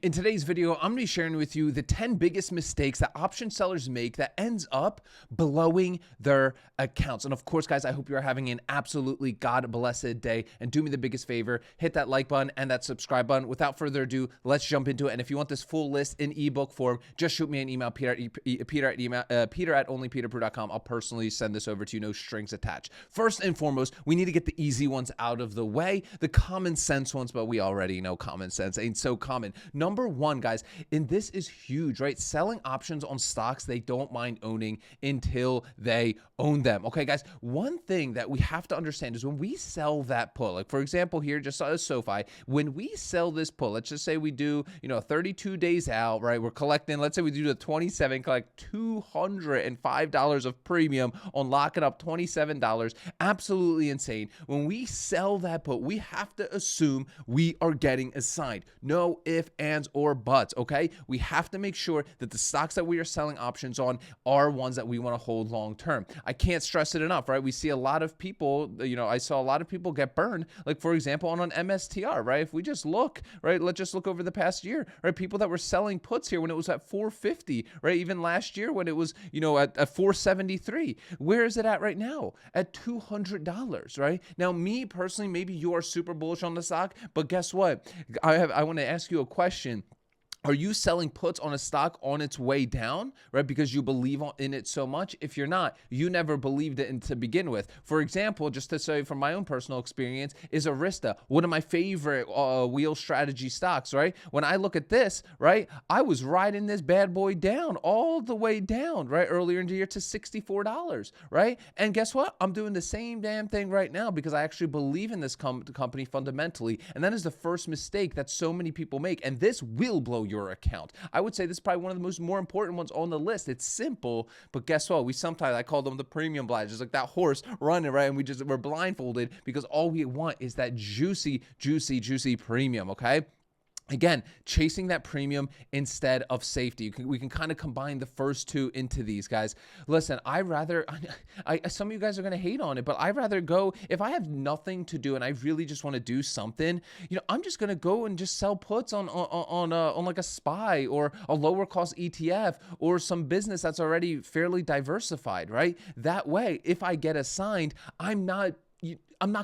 In today's video, I'm going to be sharing with you the 10 biggest mistakes that option sellers make that ends up blowing their accounts. And of course, guys, I hope you're having an absolutely God-blessed day. And do me the biggest favor, hit that like button and that subscribe button. Without further ado, let's jump into it. And if you want this full list in ebook form, just shoot me an email, Peter at onlypeterpru.com. I'll personally send this over to you, no strings attached. First and foremost, we need to get the easy ones out of the way, the common sense ones, but we already know common sense ain't so common. Number one, guys, and this is huge, right? Selling options on stocks they don't mind owning until they own them. Okay, guys, one thing that we have to understand is when we sell that put, like for example here, just a SoFi, when we sell this put, let's just say we do, 32 days out, right? We're collecting, let's say we do the 27, collect $205 of premium on locking up $27. Absolutely insane. When we sell that put, we have to assume we are getting assigned. No ifs, ands, or buts, okay? We have to make sure that the stocks that we are selling options on are ones that we want to hold long term. I can't stress it enough, right? We see a lot of people, I saw a lot of people get burned, like for example, on an MSTR, right? If we just look, right, let's just look over the past year, right? People that were selling puts here when it was at 450, right? Even last year when it was, at 473. Where is it at right now? At $200, right? Now, me personally, maybe you are super bullish on the stock, but guess what? I want to ask you a question. Are you selling puts on a stock on its way down, right? Because you believe in it so much? If you're not, you never believed it to begin with. For example, just to say from my own personal experience, is Arista, one of my favorite wheel strategy stocks, right? When I look at this, right, I was riding this bad boy down, all the way down, right, earlier in the year to $64, right? And guess what? I'm doing the same damn thing right now because I actually believe in this company fundamentally. And that is the first mistake that so many people make. And this will blow your account. I would say this is probably one of the more important ones on the list. It's simple, but guess what? I call them the premium blind, just like that horse running, right? And we're blindfolded because all we want is that juicy premium, okay? Again, chasing that premium instead of safety. We can kind of combine the first two into these, guys. Listen, some of you guys are going to hate on it, but I'd rather go, if I have nothing to do and I really just want to do something, I'm just going to go and just sell puts on like a SPY or a lower cost ETF or some business that's already fairly diversified, right? That way, if I get assigned, I'm not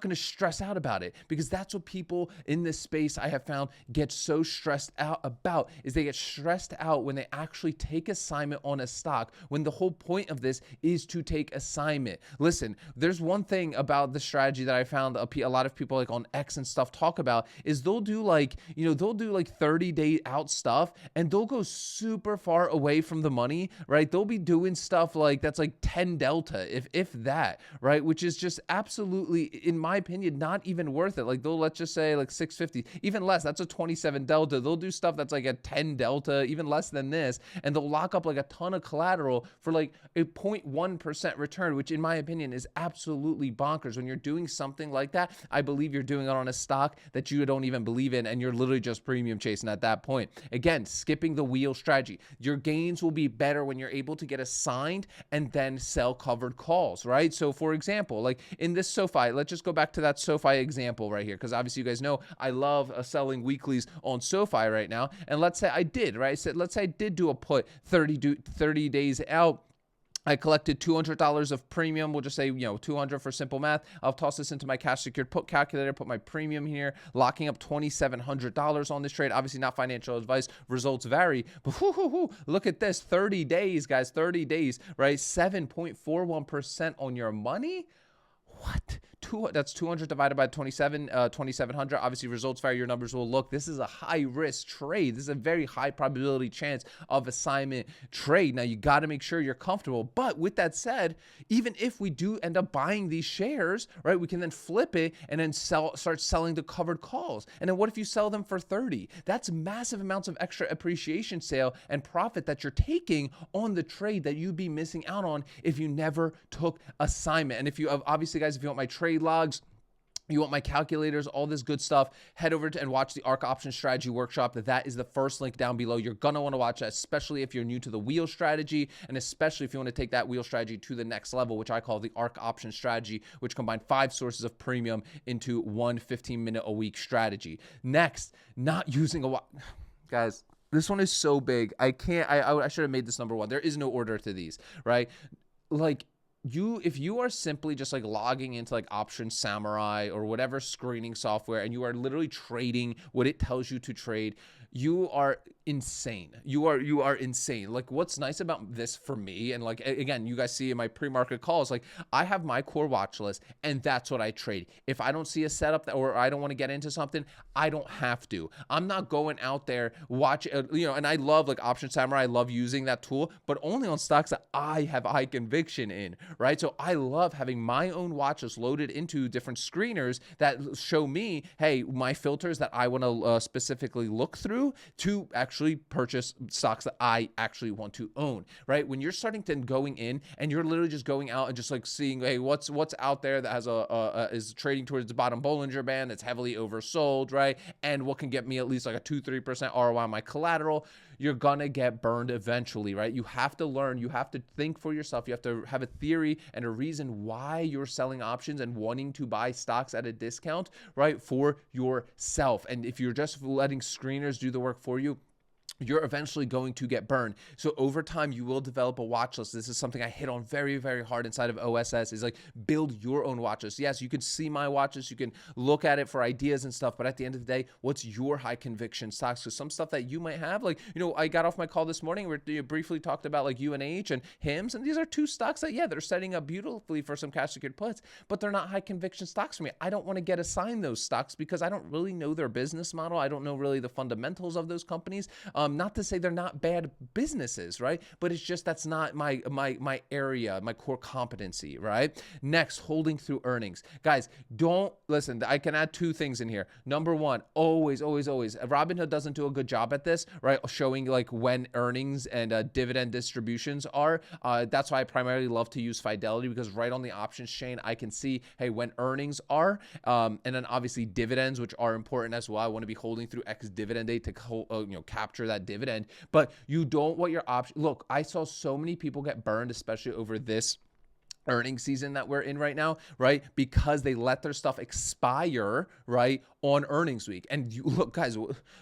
going to stress out about it, because that's what people in this space I have found get so stressed out about, is they get stressed out when they actually take assignment on a stock, when the whole point of this is to take assignment. Listen, there's one thing about the strategy that I found a lot of people like on X and stuff talk about, is they'll do like 30-day out stuff and they'll go super far away from the money, right? They'll be doing stuff like that's like 10 delta, if that, right? Which is just absolutely, in my opinion, not even worth it. Like let's just say like 650, even less. That's a 27 delta. They'll do stuff that's like a 10 delta, even less than this. And they'll lock up like a ton of collateral for like a 0.1% return, which in my opinion is absolutely bonkers. When you're doing something like that, I believe you're doing it on a stock that you don't even believe in, and you're literally just premium chasing at that point. Again, skipping the wheel strategy. Your gains will be better when you're able to get assigned and then sell covered calls, right? So for example, like in this SoFi, let's just go back to that SoFi example right here, because obviously you guys know I love selling weeklies on SoFi right now. And let's say I did, right? Let's say I did do a put 30 days out. I collected $200 of premium. We'll just say, 200 for simple math. I'll toss this into my cash secured put calculator, put my premium here, locking up $2,700 on this trade. Obviously not financial advice. Results vary. But look at this. 30 days, guys. 30 days, right? 7.41% on your money. What? That's 200 divided by 2,700. Obviously, results vary. Your numbers will look. This is a high risk trade. This is a very high probability chance of assignment trade. Now, you got to make sure you're comfortable. But with that said, even if we do end up buying these shares, right, we can then flip it and then start selling the covered calls. And then what if you sell them for 30? That's massive amounts of extra appreciation sale and profit that you're taking on the trade that you'd be missing out on if you never took assignment. And if you obviously, guys, if you want my trade logs, you want my calculators, all this good stuff, head over and watch the Ark Options Strategy workshop. That is the first link down below. You're going to want to watch that, especially if you're new to the wheel strategy, and especially if you want to take that wheel strategy to the next level, which I call the Ark Options Strategy, which combine 5 sources of premium into one 15-minute a week strategy. Next, not using Guys, this one is so big. I can't, I should have made this number one. There is no order to these, right? Like, if you are simply just like logging into like Option Samurai or whatever screening software, and you are literally trading what it tells you to trade, you are insane. You are insane. Like, what's nice about this for me, and like, again, you guys see in my pre-market calls, like, I have my core watch list, and that's what I trade. If I don't see a setup that, or I don't want to get into something, I don't have to. I'm not going out there and I love like Option Samurai. I love using that tool, but only on stocks that I have high conviction in, right? So I love having my own watch list loaded into different screeners that show me, hey, my filters that I want to specifically look through to actually purchase stocks that I actually want to own, right? When you're starting to going in and you're literally just going out and just like seeing, hey, what's out there that has is trading towards the bottom Bollinger Band that's heavily oversold, right? And what can get me at least like a 2-3% ROI on my collateral, you're gonna get burned eventually, right? You have to learn, you have to think for yourself, you have to have a theory and a reason why you're selling options and wanting to buy stocks at a discount, right, for yourself. And if you're just letting screeners do the work for you, you're eventually going to get burned. So over time, you will develop a watch list. This is something I hit on very, very hard inside of OSS, is like, build your own watch list. Yes, you can see my watch list, you can look at it for ideas and stuff, but at the end of the day, what's your high conviction stocks? Because some stuff that you might have, like, I got off my call this morning, we briefly talked about like UNH and HIMS, and these are two stocks that, yeah, they're setting up beautifully for some cash secured puts, but they're not high conviction stocks for me. I don't want to get assigned those stocks because I don't really know their business model. I don't know really the fundamentals of those companies. Not to say they're not bad businesses, right? But it's just, that's not my area, my core competency, right? Next, holding through earnings. Guys, don't listen. I can add two things in here. Number one, always, Robinhood doesn't do a good job at this, right? Showing like when earnings and dividend distributions are. That's why I primarily love to use Fidelity, because right on the options chain, I can see, hey, when earnings are, and then obviously dividends, which are important as well. I want to be holding through X dividend date to capture that dividend. But you don't want your option. Look, I saw so many people get burned, especially over this earnings season that we're in right now, right? Because they let their stuff expire, right, on earnings week. And you look, guys,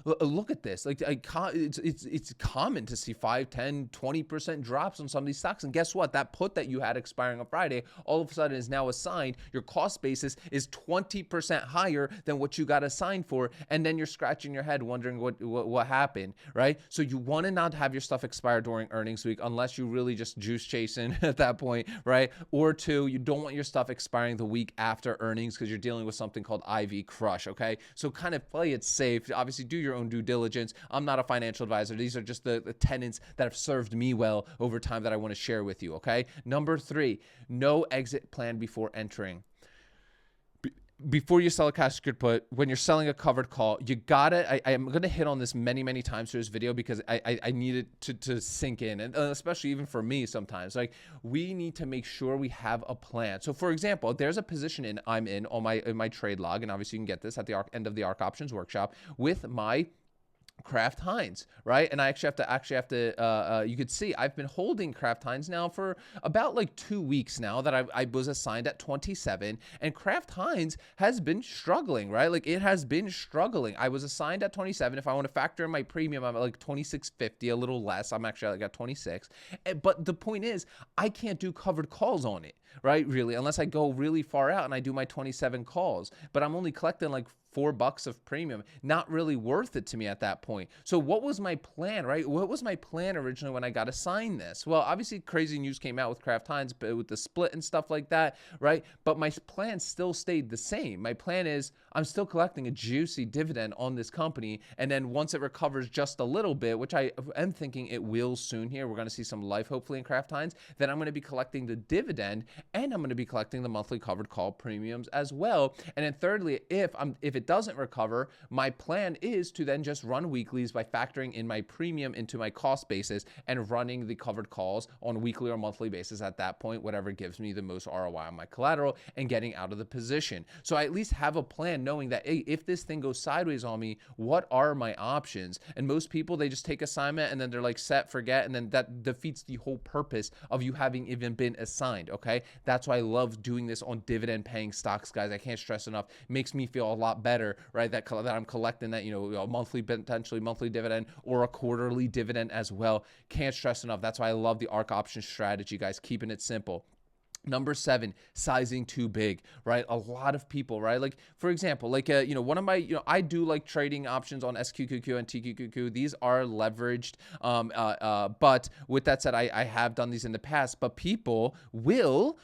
look at this. Like, it's common to see 5, 10, 20% drops on some of these stocks. And guess what? That put that you had expiring on Friday, all of a sudden is now assigned. Your cost basis is 20% higher than what you got assigned for. And then you're scratching your head wondering what happened, right? So you want to not have your stuff expire during earnings week, unless you really just juice chasing at that point, right? Or two, you don't want your stuff expiring the week after earnings, because you're dealing with something called IV crush, okay? So kind of play it safe. Obviously, do your own due diligence. I'm not a financial advisor. These are just the tenets that have served me well over time that I want to share with you, okay? Number 3, no exit plan before entering. Before you sell a cash secured put, when you're selling a covered call, you gotta, I'm gonna hit on this many times through this video, because I need it to sink in, and especially even for me sometimes, like, we need to make sure we have a plan. So for example, there's a position I'm in on my trade log, and obviously you can get this at the end of the Ark Options workshop with my Kraft Heinz, right? And I actually have to you could see I've been holding Kraft Heinz now for about like 2 weeks now, that I was assigned at 27, and Kraft Heinz has been struggling, right? Like, it has been struggling. I was assigned at 27. If I want to factor in my premium, I'm at like 26.50, a little less. I'm actually like at 26. But the point is, I can't do covered calls on it, right? Really, unless I go really far out and I do my 27 calls, but I'm only collecting like $4 of premium. Not really worth it to me at that point. So what was my plan, right? What was my plan originally when I got assigned this? Well, obviously crazy news came out with Kraft Heinz, but with the split and stuff like that, right? But my plan still stayed the same. My plan is, I'm still collecting a juicy dividend on this company, and then once it recovers just a little bit, which I am thinking it will soon here, we're going to see some life hopefully in Kraft Heinz, then I'm going to be collecting the dividend, and I'm going to be collecting the monthly covered call premiums as well. And then thirdly, if it doesn't recover, my plan is to then just run weeklies by factoring in my premium into my cost basis and running the covered calls on weekly or monthly basis at that point, whatever gives me the most ROI on my collateral, and getting out of the position. So I at least have a plan, knowing that, hey, if this thing goes sideways on me, what are my options? And most people, they just take assignment and then they're like, set, forget, and then that defeats the whole purpose of you having even been assigned, okay? That's why I love doing this on dividend paying stocks, guys. I can't stress enough. It makes me feel a lot better better, right? That I'm collecting that, a monthly, potentially monthly dividend or a quarterly dividend as well. Can't stress enough. That's why I love the Ark Options Strategy, guys. Keeping it simple. Number 7, sizing too big, right? A lot of people, right? Like, for example, like, one of my, I do like trading options on SQQQ and TQQQ. These are leveraged. But with that said, I have done these in the past, but people will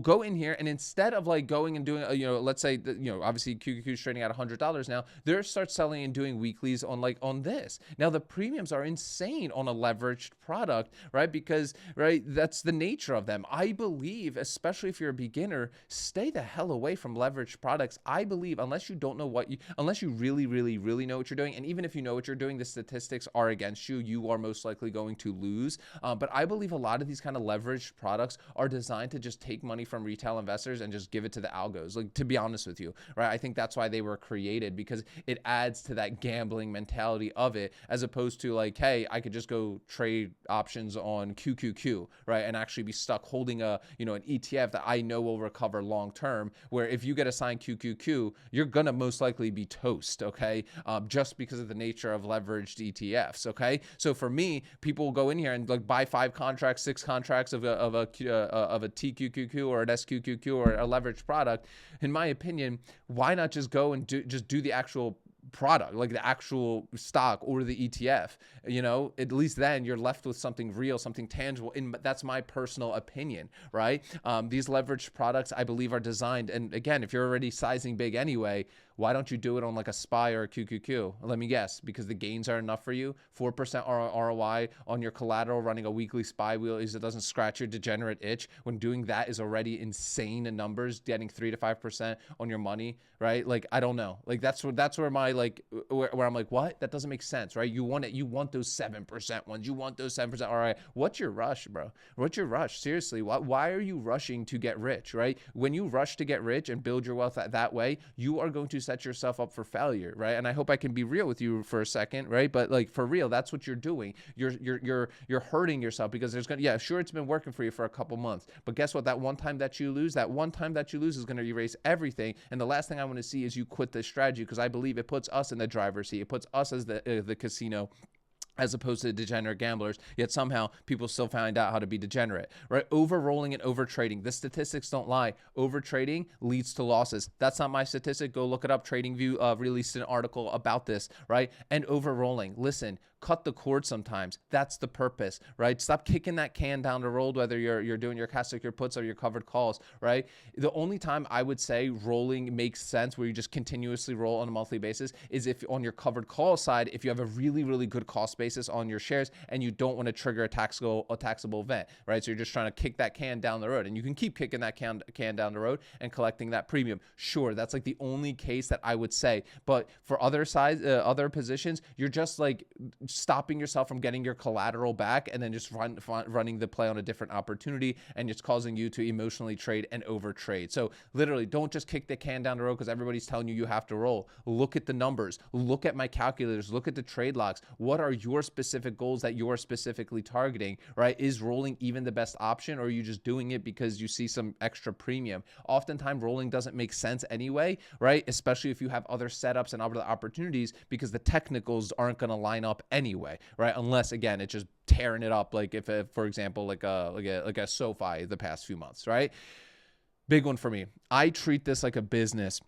go in here and instead of like going and doing, let's say, obviously QQQ is trading at $100 now, they'll start selling and doing weeklies on this. Now, the premiums are insane on a leveraged product, right? Because, that's the nature of them. I believe, especially if you're a beginner, stay the hell away from leveraged products. I believe unless you don't know unless you really, really, really know what you're doing, and even if you know what you're doing, the statistics are against you, you are most likely going to lose. But I believe a lot of these kind of leveraged products are designed to just take money from retail investors and just give it to the algos. Like, to be honest with you, right? I think that's why they were created, because it adds to that gambling mentality of it, as opposed to like, hey, I could just go trade options on QQQ, right? And actually be stuck holding an ETF that I know will recover long term, where if you get assigned QQQ, you're gonna most likely be toast, okay? Just because of the nature of leveraged ETFs, okay? So for me, people will go in here and like buy 5 contracts, 6 contracts of a TQQQ or an SQQQ or a leveraged product. In my opinion, why not just go and do the actual product, like the actual stock or the ETF? At least then you're left with something real, something tangible. And that's my personal opinion, right? These leveraged products, I believe, are designed. And again, if you're already sizing big anyway, why don't you do it on like a SPY or a QQQ? Let me guess, because the gains are enough for you. 4% ROI on your collateral running a weekly SPY wheel it doesn't scratch your degenerate itch, when doing that is already insane in numbers, getting 3 to 5% on your money, right? Like, I don't know. Like, that's where my where I'm like, what? That doesn't make sense, right? You want those 7% ones. You want those 7% ROI. What's your rush, bro? What's your rush? Seriously, why are you rushing to get rich, right? When you rush to get rich and build your wealth that way, you are going to set yourself up for failure, right? And I hope I can be real with you for a second, right? But like, for real, that's what you're doing. You're hurting yourself, because sure, it's been working for you for a couple months, but guess what? That one time that you lose is going to erase everything. And the last thing I want to see is you quit this strategy, because I believe it puts us in the driver's seat. It puts us as the casino, as opposed to degenerate gamblers, yet somehow people still find out how to be degenerate, right? Over-rolling and over-trading. The statistics don't lie. Over-trading leads to losses. That's not my statistic. Go look it up. TradingView released an article about this, right? And over-rolling. Listen, cut the cord sometimes. That's the purpose, right? Stop kicking that can down the road, whether you're doing your cash, your puts, or your covered calls, right? The only time I would say rolling makes sense, where you just continuously roll on a monthly basis, is if on your covered call side, if you have a really, really good cost basis on your shares and you don't want to trigger a taxable event, right? So you're just trying to kick that can down the road, and you can keep kicking that can down the road and collecting that premium. Sure, that's like the only case that I would say. But for other other positions, you're just like stopping yourself from getting your collateral back, and then just running the play on a different opportunity, and it's causing you to emotionally trade and overtrade. So literally, don't just kick the can down the road because everybody's telling you have to roll. Look at the numbers. Look at my calculators. Look at the trade logs. What are your specific goals that you're specifically targeting, right? Is rolling even the best option, or are you just doing it because you see some extra premium? Oftentimes, rolling doesn't make sense anyway, right? Especially if you have other setups and other opportunities, because the technicals aren't going to line up anyway, right? Unless, again, it's just tearing it up, like if, for example, like a SoFi the past few months, right? Big one for me. I treat this like a business.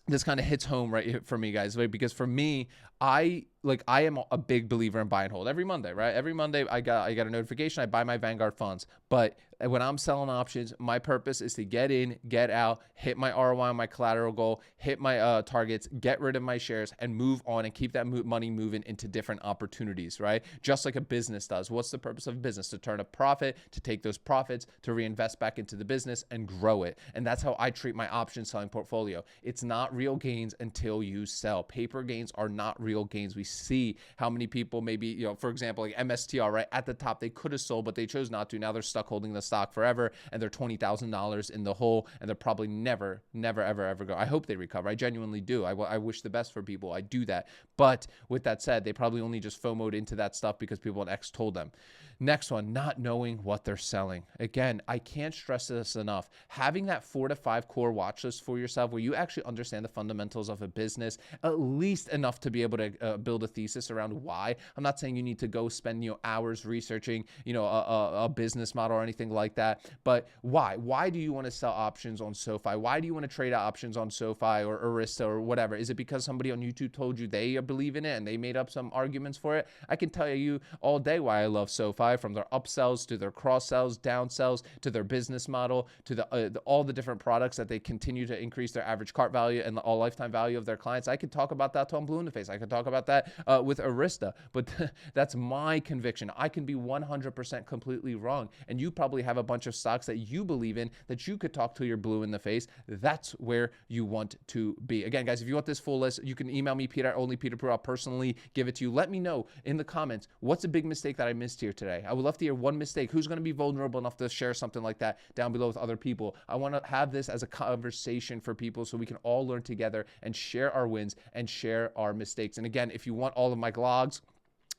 This kind of hits home right for me, guys, right? Because for me, I am a big believer in buy and hold every Monday, right? Every Monday I got a notification. I buy my Vanguard funds. But when I'm selling options, my purpose is to get in, get out, hit my ROI on my collateral goal, hit my targets, get rid of my shares, and move on and keep that money moving into different opportunities, right? Just like a business does. What's the purpose of a business? To turn a profit, to take those profits, to reinvest back into the business and grow it. And that's how I treat my option selling portfolio. It's not real gains until you sell. Paper gains are not real gains. We see how many people maybe, you know, for example, like MSTR, right? At the top, they could have sold, but they chose not to. Now they're stuck holding the stock forever, and they're $20,000 in the hole, and they're probably never, ever go. I hope they recover. I genuinely do. I wish the best for people. I do that. But with that said, they probably only just FOMO'd into that stuff because people at X told them. Next one, not knowing what they're selling. Again, I can't stress this enough. Having that 4 to 5 core watch list for yourself where you actually understand the fundamentals of a business, at least enough to be able to build a thesis around why. I'm not saying you need to go spend, you know, hours researching, you know, a business model or anything like that, but why? Why do you want to sell options on SoFi? Why do you want to trade options on SoFi or Arista or whatever? Is it because somebody on YouTube told you they believe in it and they made up some arguments for it? I can tell you all day why I love SoFi, from their upsells to their cross sells, downsells, to their business model, to all the different products that they continue to increase their average cart value and the all lifetime value of their clients. I could talk about that till I'm blue in the face. I could talk about that with Arista, but that's my conviction. I can be 100% completely wrong, and you probably have a bunch of stocks that you believe in that you could talk till you're blue in the face. That's where you want to be. Again, guys, if you want this full list, you can email me, Peter, only Peter Pru. I'll personally give it to you. Let me know in the comments, what's a big mistake that I missed here today? I would love to hear one mistake. Who's going to be vulnerable enough to share something like that down below with other people? I want to have this as a conversation for people so we can all learn together and share our wins and share our mistakes. And again, if you want all of my logs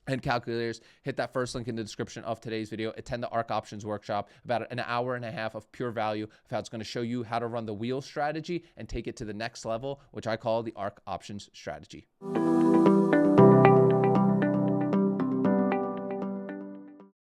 and calculators, hit that first link in the description of today's video. Attend the Ark Options workshop, about an hour and a half of pure value of how it's going to show you how to run the wheel strategy and take it to the next level, which I call the Ark Options Strategy.